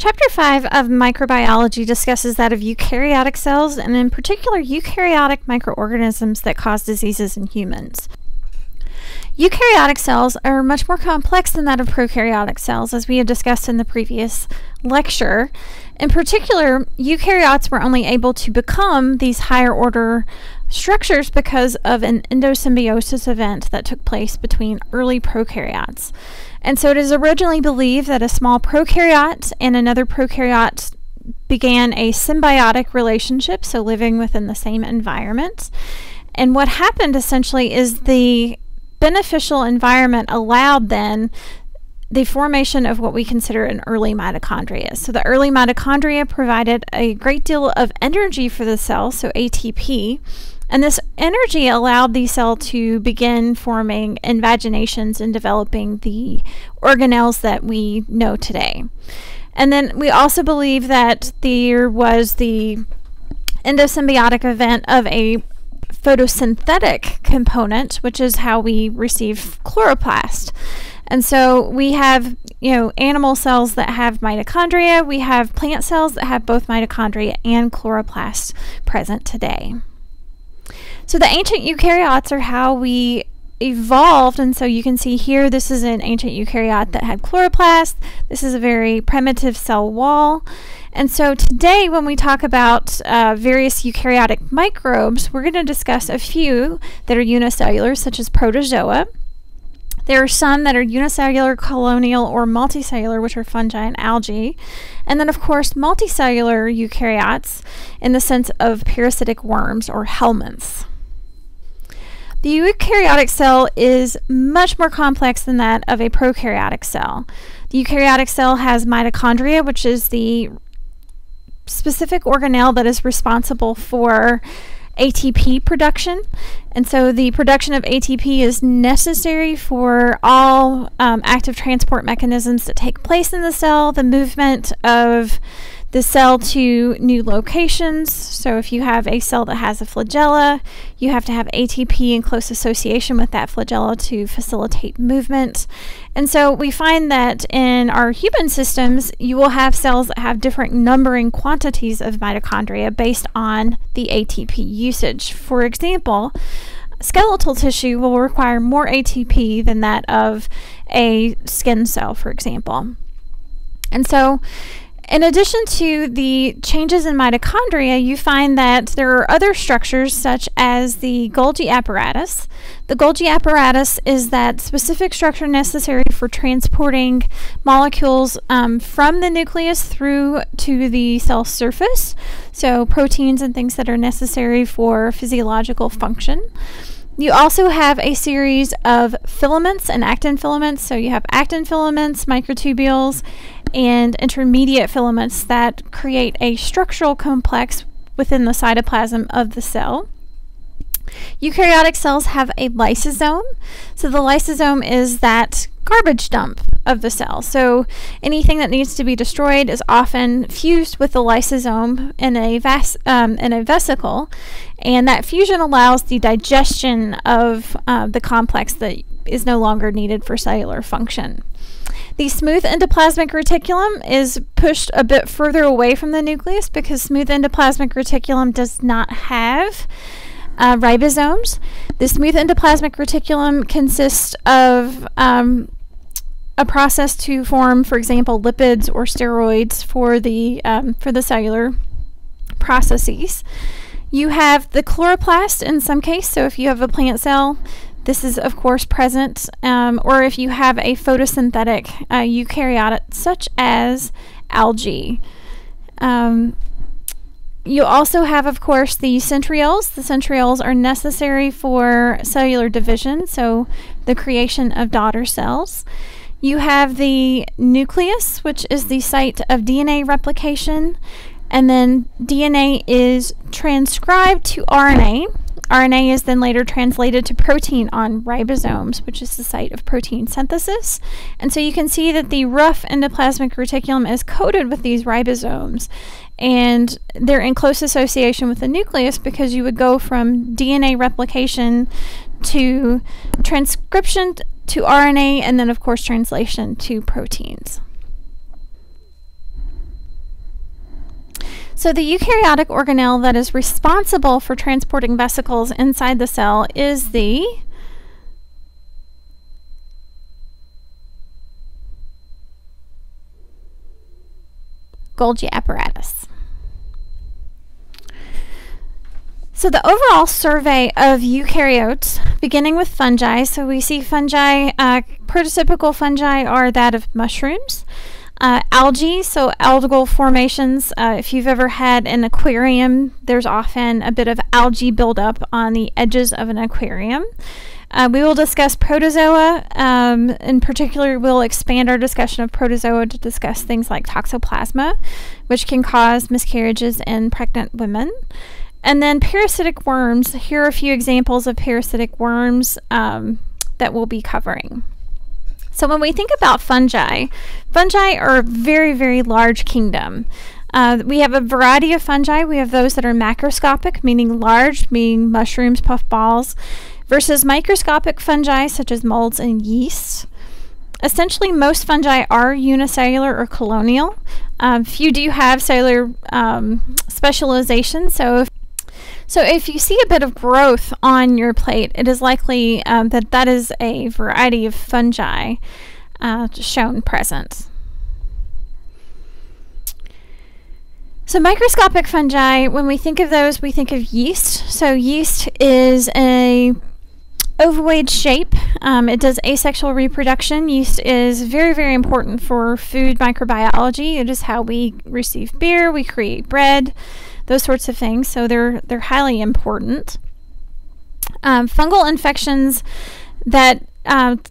Chapter 5 of microbiology discusses that of eukaryotic cells, and in particular eukaryotic microorganisms that cause diseases in humans. Eukaryotic cells are much more complex than that of prokaryotic cells, as we had discussed in the previous lecture. In particular, eukaryotes were only able to become these higher order structures because of an endosymbiosis event that took place between early prokaryotes. And so it is originally believed that a small prokaryote and another prokaryote began a symbiotic relationship, so living within the same environment. And what happened essentially is the beneficial environment allowed then the formation of what we consider an early mitochondria. So the early mitochondria provided a great deal of energy for the cell, so ATP, and this energy allowed the cell to begin forming invaginations and developing the organelles that we know today. And then we also believe that there was the endosymbiotic event of a photosynthetic component, which is how we receive chloroplast. And so we have, animal cells that have mitochondria. We have plant cells that have both mitochondria and chloroplast present today. So the ancient eukaryotes are how we evolved, and so you can see here this is an ancient eukaryote that had chloroplast. This is a very primitive cell wall. And so today when we talk about various eukaryotic microbes, we're going to discuss a few that are unicellular, such as protozoa. There are some that are unicellular, colonial, or multicellular, which are fungi and algae. And then, of course, multicellular eukaryotes in the sense of parasitic worms or helminths. The eukaryotic cell is much more complex than that of a prokaryotic cell. The eukaryotic cell has mitochondria, which is the specific organelle that is responsible for ATP production. And so the production of ATP is necessary for all active transport mechanisms that take place in the cell, the movement of the cell to new locations. So if you have a cell that has a flagella, you have to have ATP in close association with that flagella to facilitate movement. And so we find that in our human systems, you will have cells that have different numbering quantities of mitochondria based on the ATP usage. For example, skeletal tissue will require more ATP than that of a skin cell, for example. And so in addition to the changes in mitochondria, you find that there are other structures such as the Golgi apparatus. The Golgi apparatus is that specific structure necessary for transporting molecules from the nucleus through to the cell surface, so proteins and things that are necessary for physiological function. You also have a series of filaments and actin filaments. So you have actin filaments, microtubules, and intermediate filaments that create a structural complex within the cytoplasm of the cell. Eukaryotic cells have a lysosome. So the lysosome is that garbage dump of the cell. So anything that needs to be destroyed is often fused with the lysosome in a vesicle, and that fusion allows the digestion of the complex that is no longer needed for cellular function. The smooth endoplasmic reticulum is pushed a bit further away from the nucleus because smooth endoplasmic reticulum does not have ribosomes. The smooth endoplasmic reticulum consists of a process to form, for example, lipids or steroids for the cellular processes. You have the chloroplast in some case, so if you have a plant cell, this is of course present, or if you have a photosynthetic eukaryote such as algae. You also have, of course, the centrioles. The centrioles are necessary for cellular division, so the creation of daughter cells. You have the nucleus, which is the site of DNA replication, and then DNA is transcribed to RNA. RNA is then later translated to protein on ribosomes, which is the site of protein synthesis. And so you can see that the rough endoplasmic reticulum is coated with these ribosomes, and they're in close association with the nucleus because you would go from DNA replication to transcription to RNA, and then of course translation to proteins. So the eukaryotic organelle that is responsible for transporting vesicles inside the cell is the Golgi apparatus. So the overall survey of eukaryotes, beginning with fungi, so we see fungi, prototypical fungi are that of mushrooms. Algae, so algal formations. If you've ever had an aquarium, there's often a bit of algae buildup on the edges of an aquarium. We will discuss protozoa. In particular, we'll expand our discussion of protozoa to discuss things like toxoplasma, which can cause miscarriages in pregnant women. And then parasitic worms. Here are a few examples of parasitic worms that we'll be covering. So when we think about fungi, fungi are a very, very large kingdom. We have a variety of fungi. We have those that are macroscopic, meaning large, meaning mushrooms, puffballs, versus microscopic fungi such as molds and yeast. Essentially, most fungi are unicellular or colonial. Few do have cellular specialization. So if you see a bit of growth on your plate, it is likely that is a variety of fungi shown present. So microscopic fungi, when we think of those, we think of yeast. So yeast is a ovoid shape. It does asexual reproduction. Yeast is very, very important for food microbiology. It is how we receive beer, we create bread, those sorts of things. So they're highly important. Fungal infections that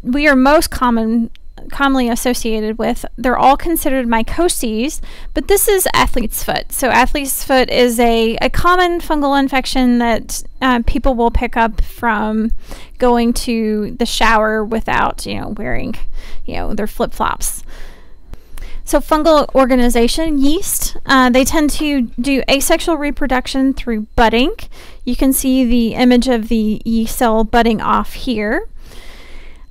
we are most commonly associated with, they're all considered mycoses, but this is athlete's foot. So athlete's foot is a common fungal infection that people will pick up from going to the shower without, wearing, their flip-flops. So fungal organization, yeast, they tend to do asexual reproduction through budding. You can see the image of the yeast cell budding off here.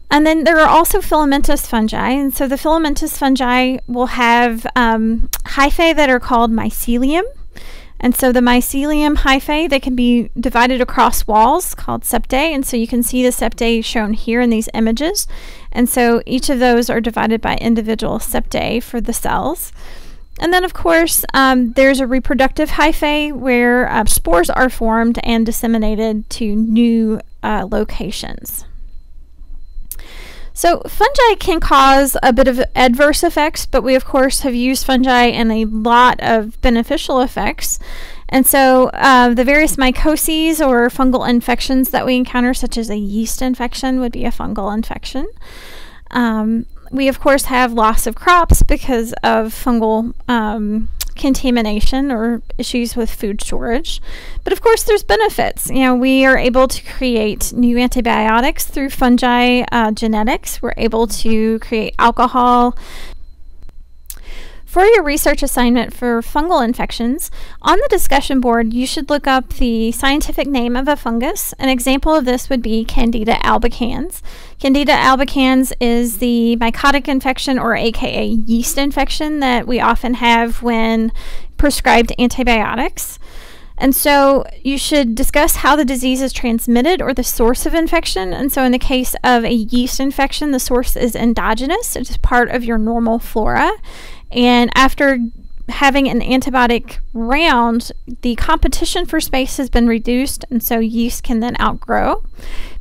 And then there are also filamentous fungi, and so the filamentous fungi will have hyphae that are called mycelium. And so the mycelium hyphae, they can be divided across walls called septae, and so you can see the septae shown here in these images. And so each of those are divided by individual septae for the cells. And then, of course, there's a reproductive hyphae where spores are formed and disseminated to new locations. So fungi can cause a bit of adverse effects, but we of course have used fungi in a lot of beneficial effects. And so the various mycoses or fungal infections that we encounter, such as a yeast infection, would be a fungal infection. We of course have loss of crops because of fungal contamination or issues with food storage. But of course there's benefits. We are able to create new antibiotics through fungi genetics. We're able to create alcohol. For your research assignment for fungal infections, on the discussion board you should look up the scientific name of a fungus. An example of this would be Candida albicans. Candida albicans is the mycotic infection, or aka yeast infection, that we often have when prescribed antibiotics. And so you should discuss how the disease is transmitted or the source of infection. And so in the case of a yeast infection, the source is endogenous. It is part of your normal flora. And after having an antibiotic round, the competition for space has been reduced, and so yeast can then outgrow.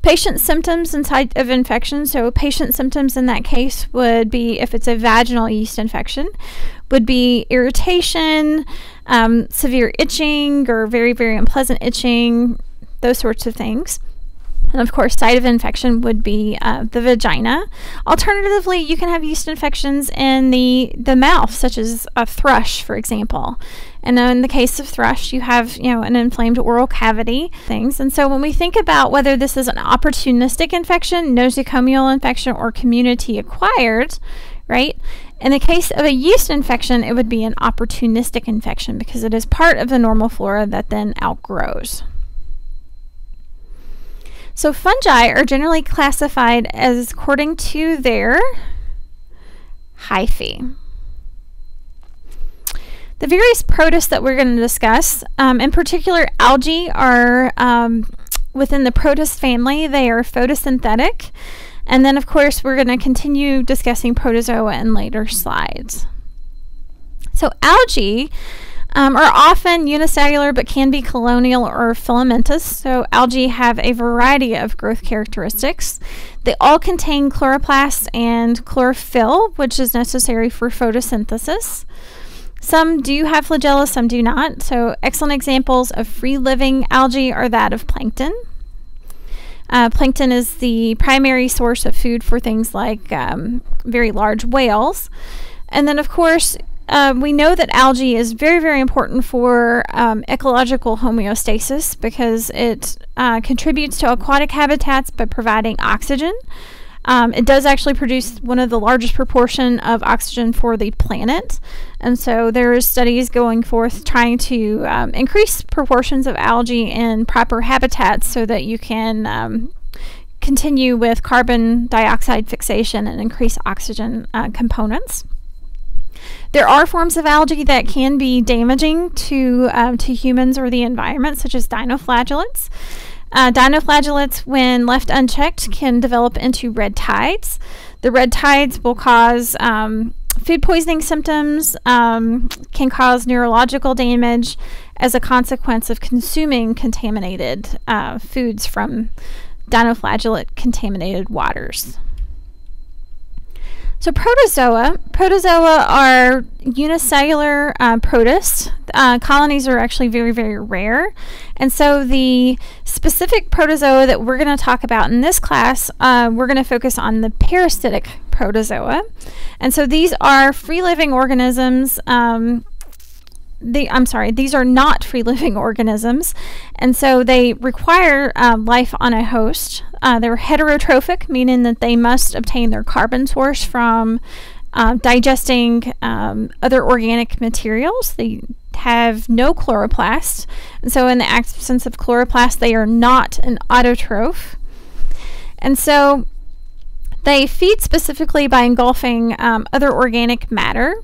Patient symptoms and site of infection, so patient symptoms in that case would be, if it's a vaginal yeast infection, would be irritation, severe itching, or very, very unpleasant itching, those sorts of things. And of course, site of infection would be the vagina. Alternatively, you can have yeast infections in the mouth, such as a thrush, for example. And in the case of thrush, you have an inflamed oral cavity things. And so when we think about whether this is an opportunistic infection, nosocomial infection, or community acquired, right? In the case of a yeast infection, it would be an opportunistic infection because it is part of the normal flora that then outgrows. So fungi are generally classified as according to their hyphae. The various protists that we're going to discuss, in particular algae, are within the protist family. They are photosynthetic. And then, of course, we're going to continue discussing protozoa in later slides. So algae are often unicellular but can be colonial or filamentous. So algae have a variety of growth characteristics. They all contain chloroplasts and chlorophyll, which is necessary for photosynthesis. Some do have flagella, some do not. So excellent examples of free-living algae are that of plankton. Plankton is the primary source of food for things like very large whales. And then, of course, we know that algae is very, very important for ecological homeostasis because it contributes to aquatic habitats by providing oxygen. It does actually produce one of the largest proportion of oxygen for the planet. And so there is studies going forth trying to increase proportions of algae in proper habitats so that you can continue with carbon dioxide fixation and increase oxygen components. There are forms of algae that can be damaging to humans or the environment, such as dinoflagellates. Dinoflagellates, when left unchecked, can develop into red tides. The red tides will cause food poisoning symptoms, can cause neurological damage as a consequence of consuming contaminated foods from dinoflagellate contaminated waters. So protozoa are unicellular protists. Colonies are actually very, very rare. And so the specific protozoa that we're going to talk about in this class, we're going to focus on the parasitic protozoa. And so these are free-living organisms. These are not free-living organisms, and so they require life on a host. They're heterotrophic, meaning that they must obtain their carbon source from digesting other organic materials. They have no chloroplast, and so in the absence of chloroplast, they are not an autotroph. And so they feed specifically by engulfing other organic matter.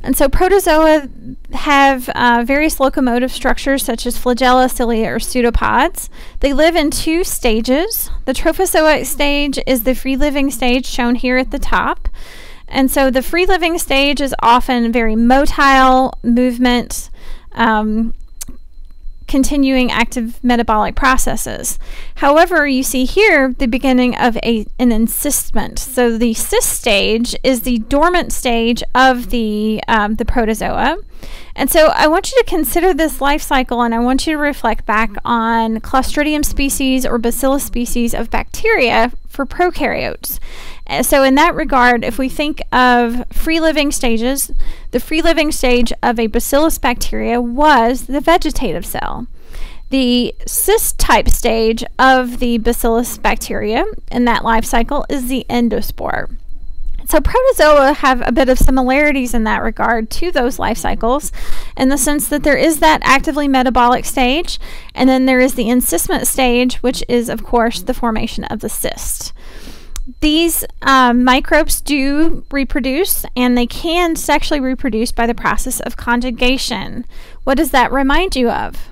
And so protozoa have various locomotive structures such as flagella, cilia, or pseudopods. They live in two stages. The trophozoite stage is the free-living stage shown here at the top. And so the free-living stage is often very motile movement, continuing active metabolic processes. However, you see here the beginning of an encystment. So the cyst stage is the dormant stage of the protozoa. And so I want you to consider this life cycle, and I want you to reflect back on Clostridium species or Bacillus species of bacteria for prokaryotes. So in that regard, if we think of free-living stages, the free-living stage of a Bacillus bacteria was the vegetative cell. The cyst-type stage of the Bacillus bacteria in that life cycle is the endospore. So protozoa have a bit of similarities in that regard to those life cycles, in the sense that there is that actively metabolic stage, and then there is the encystment stage, which is, of course, the formation of the cyst. These microbes do reproduce, and they can sexually reproduce by the process of conjugation. What does that remind you of?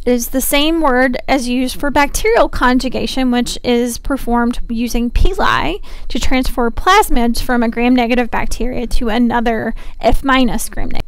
It is the same word as used for bacterial conjugation, which is performed using pili to transfer plasmids from a gram-negative bacteria to another F- gram-negative.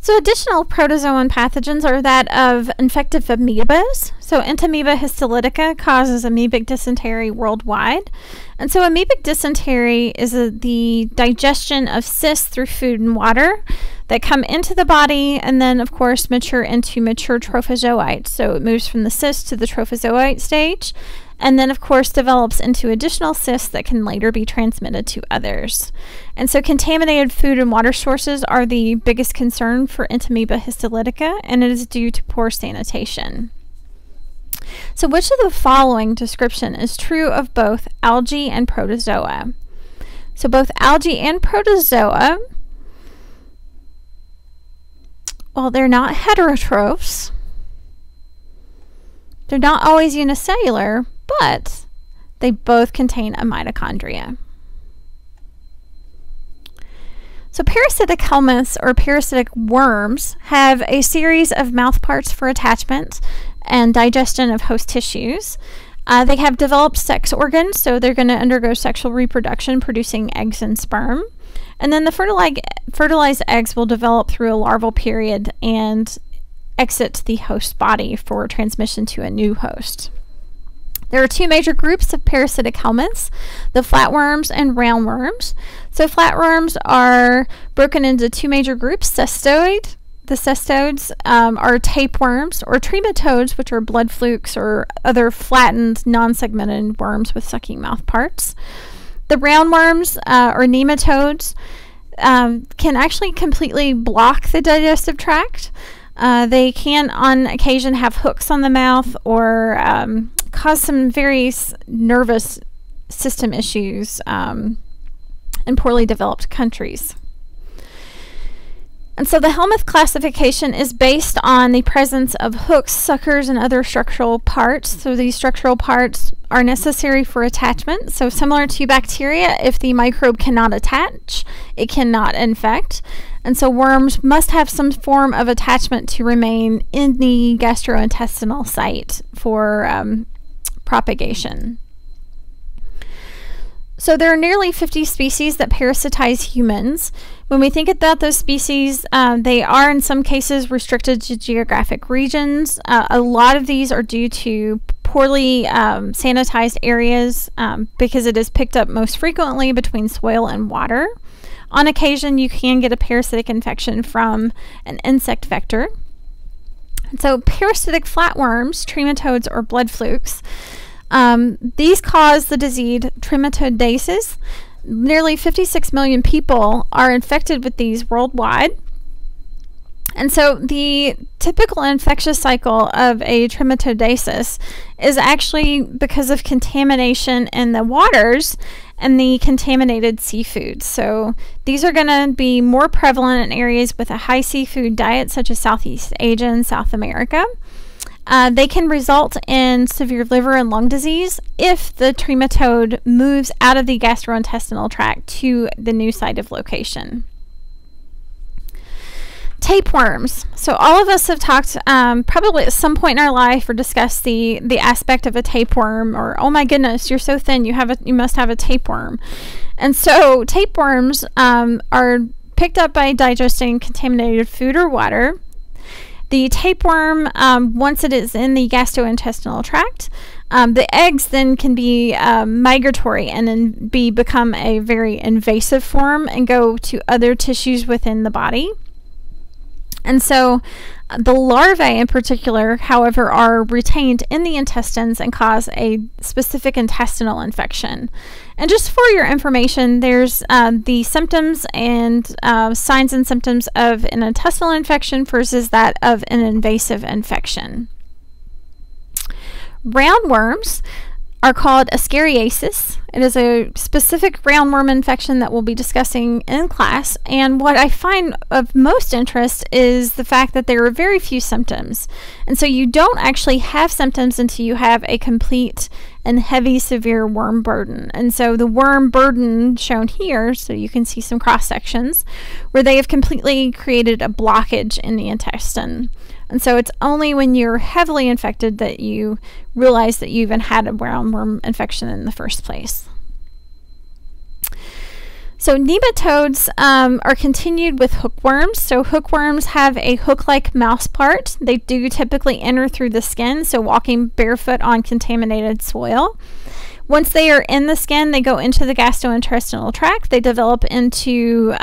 So additional protozoan pathogens are that of infective amoebas. So Entamoeba histolytica causes amoebic dysentery worldwide. And so amoebic dysentery is the digestion of cysts through food and water that come into the body and then, of course, mature into mature trophozoites. So it moves from the cyst to the trophozoite stage, and then, of course, develops into additional cysts that can later be transmitted to others. And so contaminated food and water sources are the biggest concern for Entamoeba histolytica, and it is due to poor sanitation. So which of the following description is true of both algae and protozoa? So both algae and protozoa, well, they're not heterotrophs. They're not always unicellular, but they both contain a mitochondria. So parasitic helminths, or parasitic worms, have a series of mouthparts for attachment and digestion of host tissues. They have developed sex organs, so they're going to undergo sexual reproduction, producing eggs and sperm. And then the fertilized eggs will develop through a larval period and exit the host body for transmission to a new host. There are two major groups of parasitic helminths, the flatworms and roundworms. So flatworms are broken into two major groups, cestoid. The cestodes are tapeworms, or trematodes, which are blood flukes or other flattened, non-segmented worms with sucking mouth parts. The roundworms, or nematodes, can actually completely block the digestive tract. They can, on occasion, have hooks on the mouth or cause some very nervous system issues in poorly developed countries. And so the helminth classification is based on the presence of hooks, suckers, and other structural parts. So these structural parts are necessary for attachment. So similar to bacteria, if the microbe cannot attach, it cannot infect. And so worms must have some form of attachment to remain in the gastrointestinal site for propagation. So there are nearly 50 species that parasitize humans. When we think about those species, they are in some cases restricted to geographic regions. A lot of these are due to poorly sanitized areas because it is picked up most frequently between soil and water. On occasion, you can get a parasitic infection from an insect vector. And so parasitic flatworms, trematodes, or blood flukes, these cause the disease trematodasis. Nearly 56 million people are infected with these worldwide. And so the typical infectious cycle of a trematodasis is actually because of contamination in the waters and the contaminated seafood. So these are going to be more prevalent in areas with a high seafood diet, such as Southeast Asia and South America. They can result in severe liver and lung disease if the trematode moves out of the gastrointestinal tract to the new site of location. Tapeworms. So all of us have talked probably at some point in our life or discussed the aspect of a tapeworm, or oh my goodness, you're so thin, you must have a tapeworm. And so tapeworms are picked up by digesting contaminated food or water. The tapeworm, once it is in the gastrointestinal tract, the eggs then can be migratory and then become a very invasive form and go to other tissues within the body. And so the larvae in particular, however, are retained in the intestines and cause a specific intestinal infection. And just for your information, there's the symptoms and signs and symptoms of an intestinal infection versus that of an invasive infection. Roundworms are called Eukaryote. It is a specific roundworm infection that we'll be discussing in class, and what I find of most interest is the fact that there are very few symptoms, and so you don't actually have symptoms until you have a complete and heavy severe worm burden. And so the worm burden shown here, so you can see some cross sections where they have completely created a blockage in the intestine. And so it's only when you're heavily infected that you realize that you even had a roundworm infection in the first place. So nematodes are continued with hookworms. So hookworms have a hook-like mouse part. They do typically enter through the skin, so walking barefoot on contaminated soil. Once they are in the skin, they go into the gastrointestinal tract. They develop into,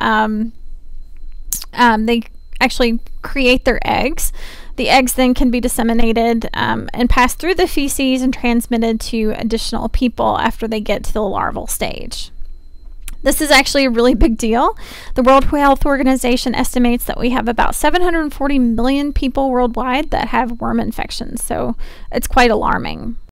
they actually create their eggs. The eggs then can be disseminated and pass through the feces and transmitted to additional people after they get to the larval stage. This is actually a really big deal. The World Health Organization estimates that we have about 740 million people worldwide that have worm infections, so it's quite alarming.